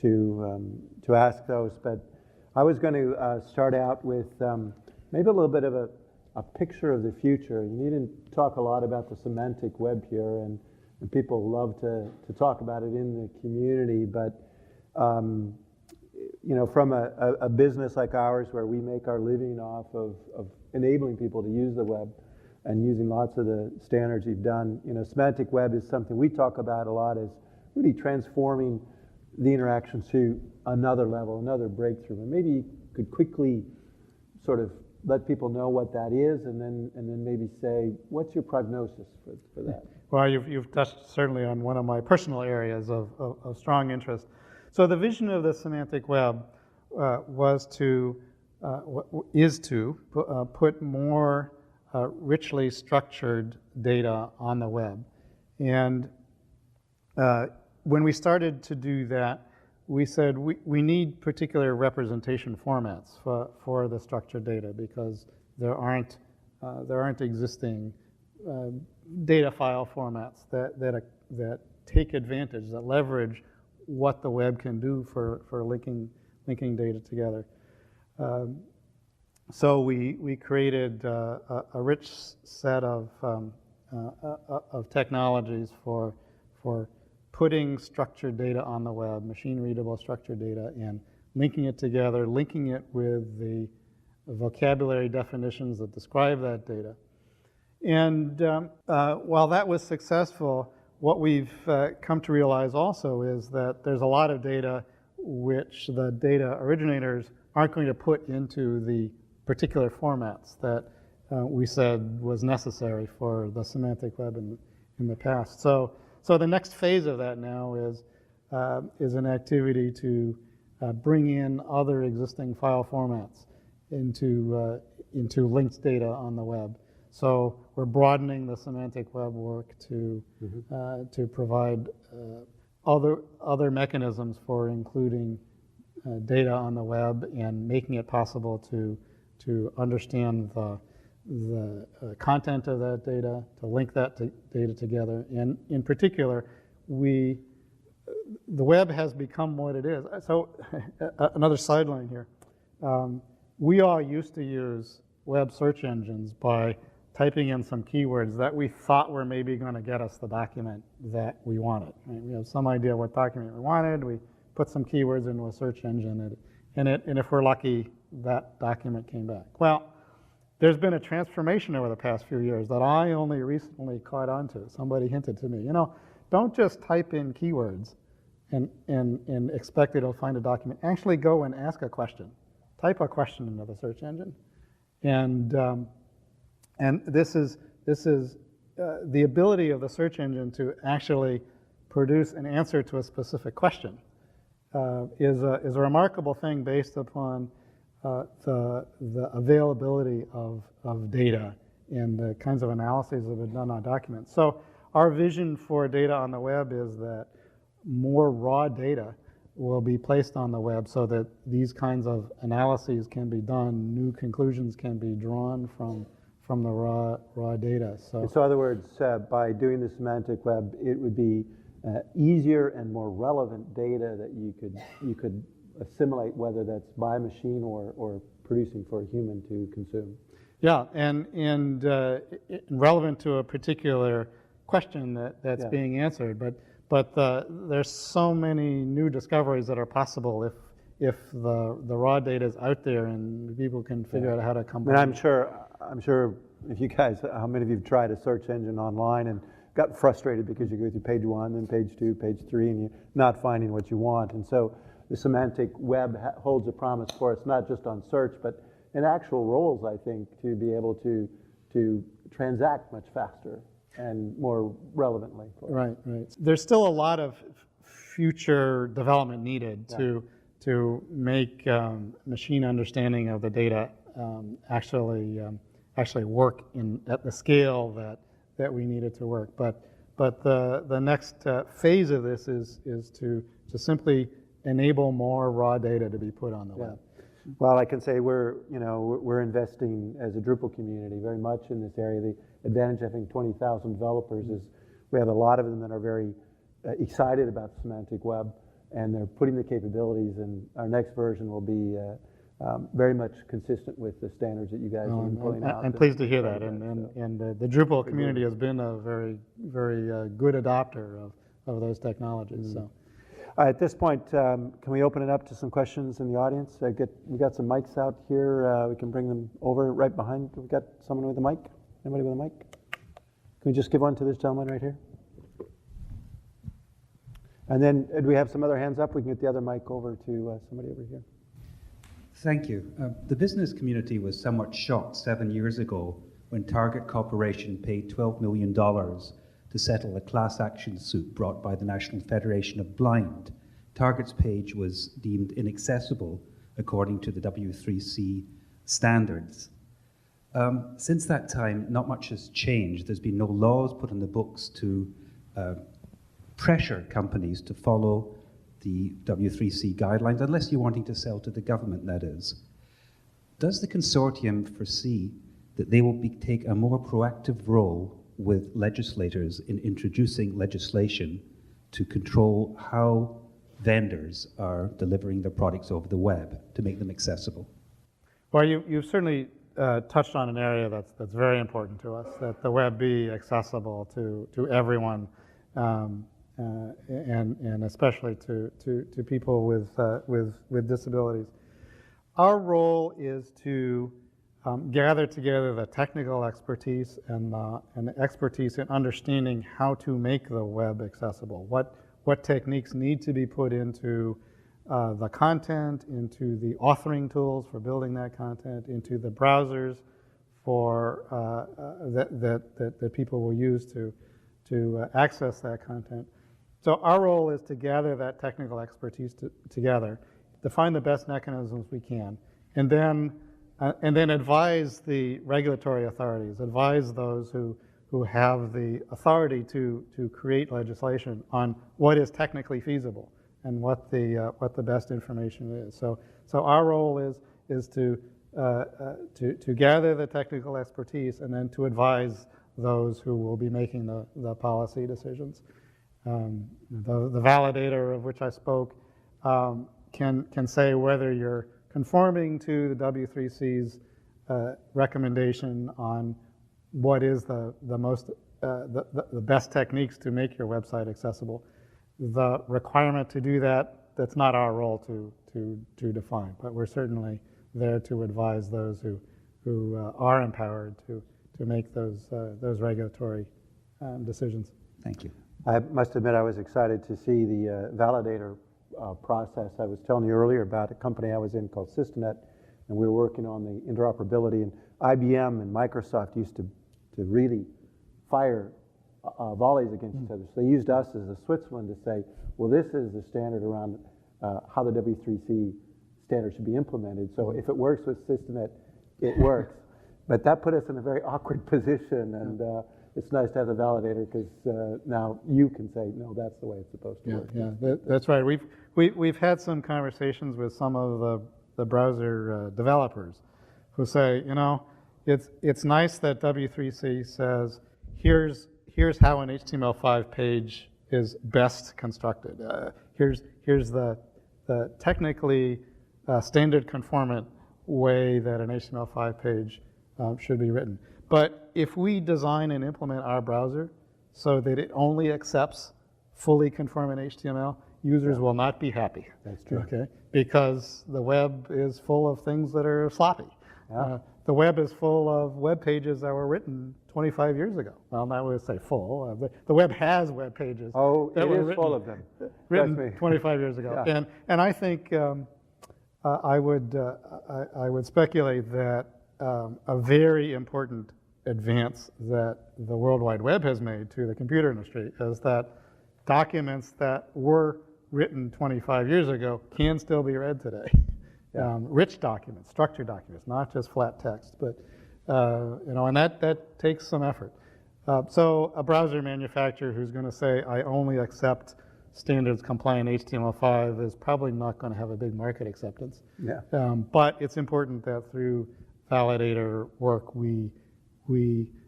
to ask those. But I was going to start out with maybe a little bit of a picture of the future. You didn't talk a lot about the semantic web here, and people love to talk about it in the community, but you know, from a business like ours where we make our living off of enabling people to use the web and using lots of the standards you've done, you know, semantic web is something we talk about a lot as really transforming the interaction to another level, another breakthrough. And maybe you could quickly sort of let people know what that is, and then maybe say, what's your prognosis for that? Well, you've touched certainly on one of my personal areas of strong interest. So the vision of the semantic web is to put more richly structured data on the web. And when we started to do that, we said we need particular representation formats for the structured data, because there aren't existing data file formats that take advantage, that leverage what the web can do for linking data together. So we created a rich set of technologies for putting structured data on the web, machine-readable structured data, and linking it together, linking it with the vocabulary definitions that describe that data. And while that was successful, what we've come to realize also is that there's a lot of data which the data originators aren't going to put into the particular formats that we said was necessary for the semantic web in the past. So the next phase of that now is an activity to bring in other existing file formats into linked data on the web. So we're broadening the semantic web work to provide other mechanisms for including data on the web and making it possible to understand the content of that data, to link that data together. And in particular, the web has become what it is. So another sideline here. We all used to use web search engines by typing in some keywords that we thought were maybe going to get us the document that we wanted. Right? We have some idea what document we wanted. We put some keywords into a search engine, and if we're lucky, that document came back. Well, there's been a transformation over the past few years that I only recently caught on to. Somebody hinted to me, you know, don't just type in keywords and expect it'll find a document. Actually go and ask a question. Type a question into the search engine. And this is the ability of the search engine to actually produce an answer to a specific question is a remarkable thing based upon the availability of data and the kinds of analyses that have been done on documents. So our vision for data on the web is that more raw data will be placed on the web so that these kinds of analyses can be done, new conclusions can be drawn from the raw data. So in other words, by doing the semantic web, it would be easier and more relevant data that you could assimilate, whether that's by machine or producing for a human to consume. Yeah, and relevant to a particular question that's being answered. But there's so many new discoveries that are possible if the raw data is out there and people can figure out how to combine. And I'm sure if you guys, how many of you have tried a search engine online and got frustrated because you go through page 1, then page 2, page 3, and you're not finding what you want. And so the semantic web holds a promise for us, not just on search, but in actual roles, I think, to be able to transact much faster and more relevantly. Right. There's still a lot of future development needed to make machine understanding of the data actually work at the scale that we need it to work. But the next phase of this is to simply enable more raw data to be put on the web. Well, I can say we're investing as a Drupal community very much in this area. The advantage of having 20,000 developers is we have a lot of them that are very excited about semantic web, and they're putting the capabilities, and our next version will be very much consistent with the standards that you guys have been pulling out. I'm pleased to hear that, and the Drupal community has been a very, very good adopter of those technologies. So. At this point, can we open it up to some questions in the audience? We got some mics out here. We can bring them over right behind. We've got someone with a mic. Anybody with a mic? Can we just give one to this gentleman right here? And then, do we have some other hands up? We can get the other mic over to somebody over here. Thank you. The business community was somewhat shocked 7 years ago when Target Corporation paid $12 million to settle a class action suit brought by the National Federation of Blind. Target's page was deemed inaccessible according to the W3C standards. Since that time, not much has changed. There's been no laws put on the books to pressure companies to follow the W3C guidelines, unless you're wanting to sell to the government, that is. Does the consortium foresee that they will take a more proactive role with legislators in introducing legislation to control how vendors are delivering their products over the web to make them accessible? Well, you've certainly touched on an area that's very important to us, that the web be accessible to everyone, and especially to people with disabilities. Our role is to gather together the technical expertise and the expertise in understanding how to make the web accessible. What techniques need to be put into the content, into the authoring tools for building that content, into the browsers for that people will use to access that content. So our role is to gather that technical expertise together, to find the best mechanisms we can, and then advise the regulatory authorities, advise those who have the authority to create legislation on what is technically feasible and what the best information is. So our role is to gather the technical expertise and then to advise those who will be making the policy decisions. The validator of which I spoke can say whether you're conforming to the W3C's recommendation on what is the best techniques to make your website accessible. The requirement to do that's not our role to define, but we're certainly there to advise those who are empowered to make those regulatory decisions. Thank you. I must admit I was excited to see the validator process. I was telling you earlier about a company I was in called Systenet, and we were working on the interoperability, and IBM and Microsoft used to really fire volleys against each other. So they used us as a Switzerland to say, well, this is the standard around how the W3C standard should be implemented. So if it works with Systenet, it works. But that put us in a very awkward position, and it's nice to have the validator because now you can say, no, that's the way it's supposed to work. Yeah, that's right. We've had some conversations with some of the browser developers who say, it's nice that W3C says, here's how an HTML5 page is best constructed. Here's the technically standard conformant way that an HTML5 page should be written. But if we design and implement our browser so that it only accepts fully conformant HTML, users will not be happy. That's true. Okay, because the web is full of things that are sloppy. Yeah. The web is full of web pages that were written 25 years ago. Well, not would say full. The web has web pages. Oh, that it were is written, full of them. Written 25 years ago. Yeah. And I think I would speculate that a very important advance that the World Wide Web has made to the computer industry is that documents that were written 25 years ago can still be read today. Yeah. Rich documents, structured documents, not just flat text, but and that takes some effort. So a browser manufacturer who's going to say, I only accept standards compliant HTML5 is probably not going to have a big market acceptance. Yeah. But it's important that through validator work, we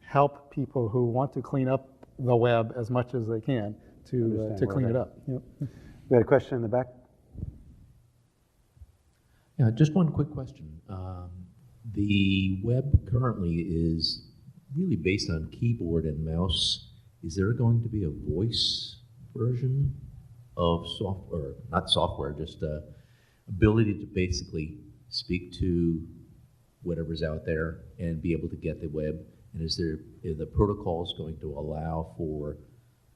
help people who want to clean up the web as much as they can to clean it up. Yep. We had a question in the back. Yeah, just one quick question. The web currently is really based on keyboard and mouse. Is there going to be a voice version of software, not software, just ability to basically speak to whatever's out there and be able to get the web? And are the protocols going to allow for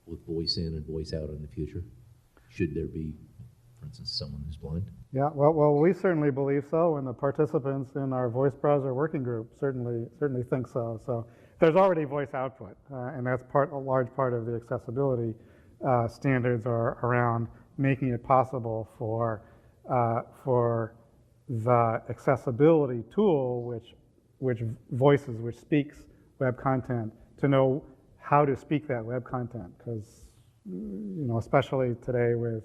both voice in and voice out in the future? Should there be, for instance, someone who's blind? Yeah, well, we certainly believe so, and the participants in our voice browser working group certainly think so. So there's already voice output, and that's a large part of the accessibility standards are around making it possible for the accessibility tool, which speaks web content, to know how to speak that web content, because especially today with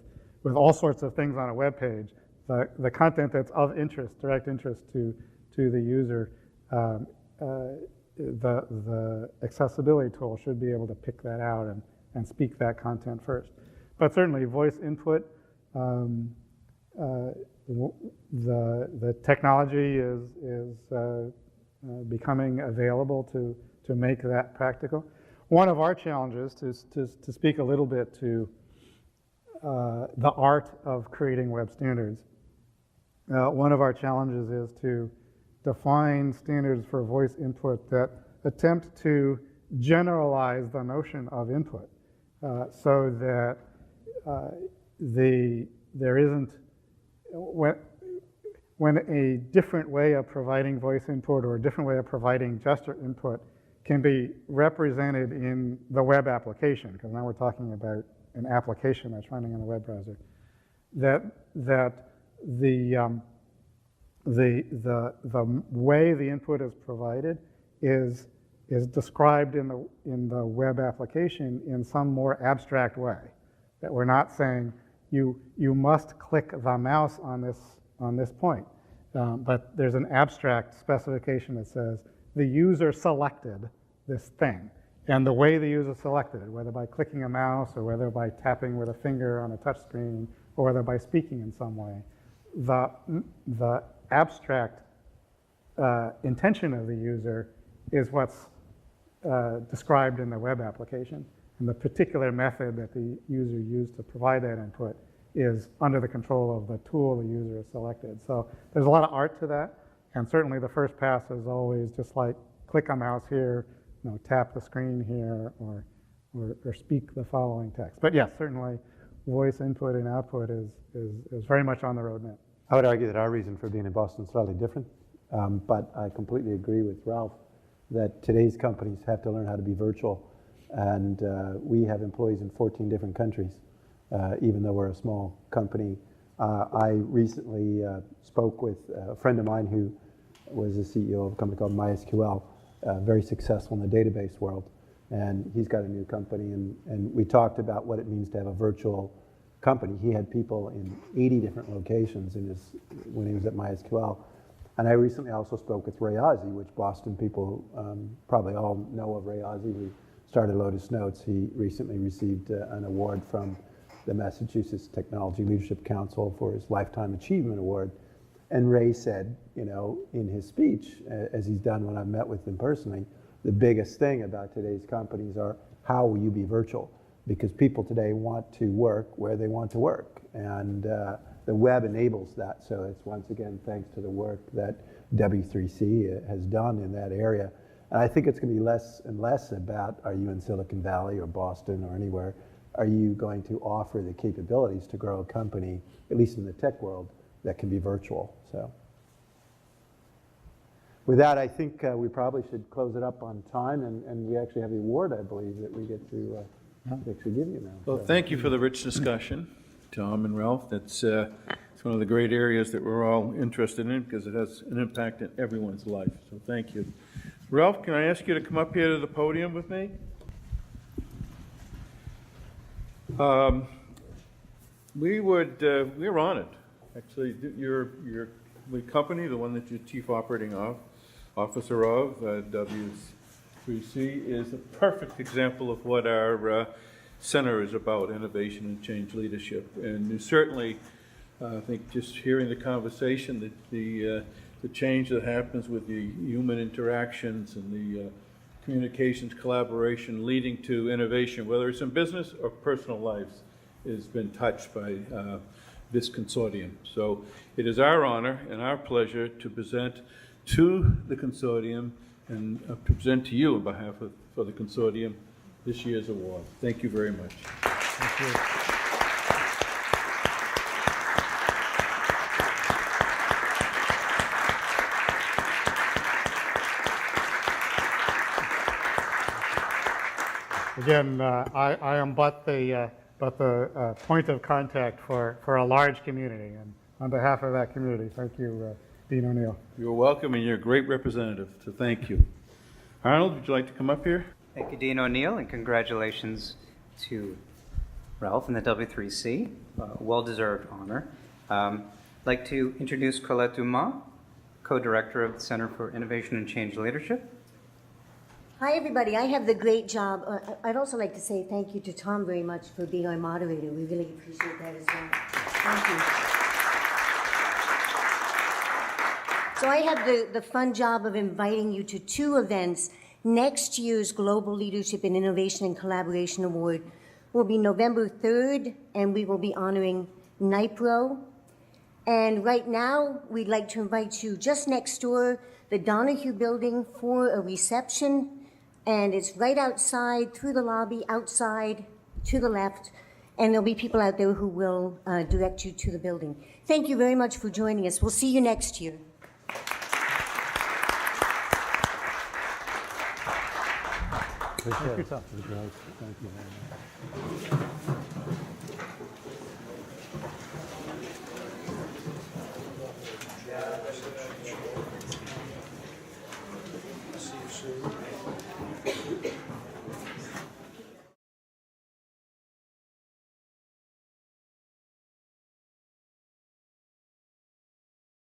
all sorts of things on a web page, the content that's of interest, direct interest to the user, the accessibility tool should be able to pick that out and speak that content first. But certainly voice input, the technology is becoming available to make that practical. One of our challenges, to speak a little bit to the art of creating web standards, one of our challenges is to define standards for voice input that attempt to generalize the notion of input, so that there isn't, when a different way of providing voice input or a different way of providing gesture input can be represented in the web application, because now we're talking about an application that's running in a web browser, that the way the input is provided is described in the web application in some more abstract way. That we're not saying you must click the mouse on this point, but there's an abstract specification that says the user selected this thing, and the way the user selected it, whether by clicking a mouse or whether by tapping with a finger on a touch screen or whether by speaking in some way, the abstract intention of the user is what's described in the web application, and the particular method that the user used to provide that input is under the control of the tool the user has selected. So there's a lot of art to that, and certainly the first pass is always just like click a mouse here, tap the screen here, or speak the following text. But yes, certainly voice input and output is very much on the roadmap. I would argue that our reason for being in Boston is slightly different, but I completely agree with Ralph that today's companies have to learn how to be virtual, and we have employees in 14 different countries, even though we're a small company. I recently spoke with a friend of mine who was the CEO of a company called MySQL, very successful in the database world, and he's got a new company, and we talked about what it means to have a virtual company. He had people in 80 different locations when he was at MySQL. And I recently also spoke with Ray Ozzie, which Boston people probably all know of Ray Ozzie. We started Lotus Notes. He recently received an award from the Massachusetts Technology Leadership Council for his Lifetime Achievement Award. And Ray said, in his speech, as he's done when I've met with him personally, the biggest thing about today's companies are how will you be virtual? Because people today want to work where they want to work. And the web enables that. So it's once again thanks to the work that W3C has done in that area. And I think it's going to be less and less about, are you in Silicon Valley or Boston or anywhere? Are you going to offer the capabilities to grow a company, at least in the tech world, that can be virtual? So with that, I think we probably should close it up on time. And we actually have the award, I believe, that we get to actually give you now. Well, thank you for the rich discussion, Tom and Ralph. It's one of the great areas that we're all interested in because it has an impact in everyone's life. So thank you. Ralph, can I ask you to come up here to the podium with me? We're honored. Actually, your company, the one that you're chief operating officer of, W3C, is a perfect example of what our center is about, innovation and change leadership. And certainly, I think just hearing the conversation, the change that happens with the human interactions and the communications, collaboration leading to innovation, whether it's in business or personal lives, has been touched by this consortium. So it is our honor and our pleasure to present to the consortium and present to you on behalf of for the consortium this year's award. Thank you very much. Thank you. Again, I am but the point of contact for a large community, and on behalf of that community, thank you, Dean O'Neill. You're welcome, and you're a great representative, so thank you. Arnold, would you like to come up here? Thank you, Dean O'Neill, and congratulations to Ralph and the W3C. Well-deserved honor. I'd like to introduce Colette Dumas, co-director of the Center for Innovation and Change Leadership. Hi, everybody. I have the great job. I'd also like to say thank you to Tom very much for being our moderator. We really appreciate that as well. Thank you. So I have the fun job of inviting you to two events. Next year's Global Leadership in Innovation and Collaboration Award will be November 3rd, and we will be honoring NIPRO. And right now, we'd like to invite you just next door, the Donahue Building, for a reception. And it's right outside, through the lobby, outside, to the left. And there'll be people out there who will direct you to the building. Thank you very much for joining us. We'll see you next year. Appreciate Thank you, it. Tom. Thank you very much.